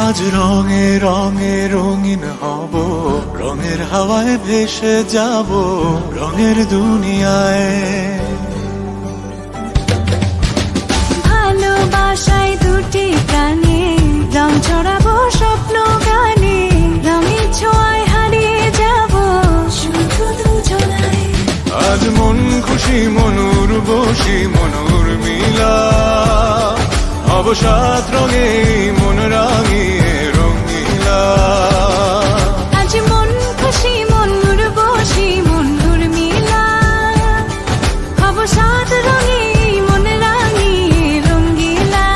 আজ রঙে রঙে রঙিন হব, রঙের হাওয়ায় ভেসে যাব রঙের দুনিয়ায়। ভালোবাসায় দুটি প্রাণে রং ছড়াবো স্বপ্ন গানে, রঙের ছোঁয়ায় হারিয়ে যাব শুধু দুজনায়। আজ মন খুশি মনুর বসি মনুর মিলা, হব সাত রঙে মন রাঙিয়ে রঙিলা। আজ মন খুশি মনুর বসি মনুর মিলা, হব সাত রঙে মন রাঙিয়ে রঙিলা।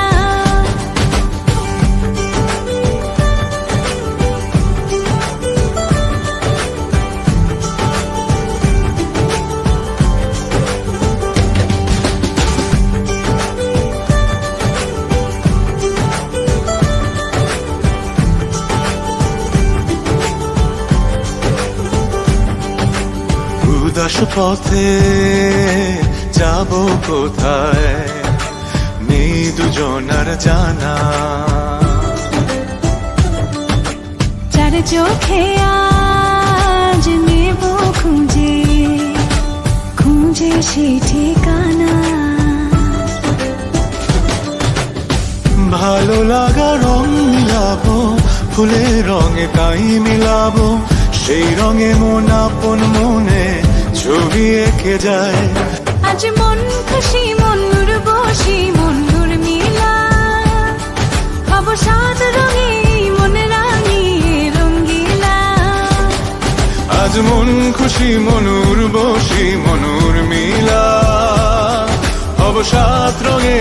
উদাস পথে যাব কোথায়, নেই দুজনার জানা। চার চোখে আজ নেব খুঁজে খুঁজে সে ঠিকানা। ভালো লাগা রং মিলাবো, ফুলের রঙে তাই মিলাবো, সেই রঙে মন আপন মনে ছবি এঁকে যায়। আজ মন খুশি মনুর বসি মনুর মিলা, হব সাত রঙে মন রাঙিয়ে রঙ্গিলা। আজ মন খুশি মনুর বসি মনুর মিলা, হব সাত রঙে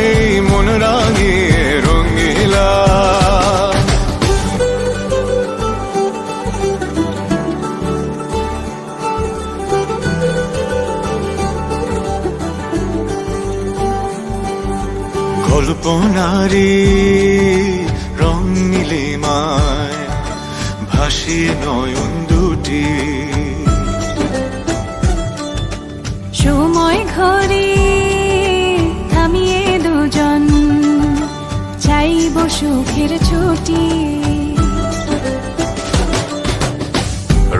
মন রাঙিয়ে রঙিলা। কল্পনারি রং নীলিমায় ভাসিয়ে নয়ন দুটি, সময় ঘরে থামিয়ে দুজন চাইব সুখের ছুটি।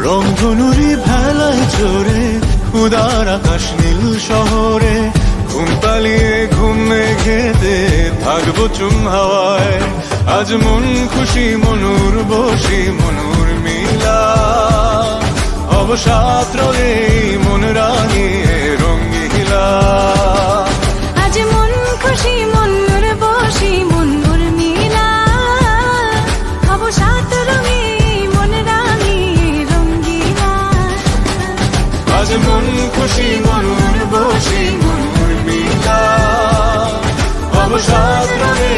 রংধনুরি ভেলায় চড়ে উদার আকাশ নীল শহরে, ঘুম পালিয়ে ঘুম মেঘেতে থাকবো চুম হাওয়ায়। আজ মন খুশি মনুর বসি মনুর মিলা, হব সাত রঙে মন রাঙিয়ে রঙিলা। আজ মন খুশি মনুর বসি মনুর মিলা, হব সাত রঙে মন রাঙিয়ে রঙ্গিলা। আজ মন খুশি মনুর বসি মনুর মিলা, হব সাত রঙে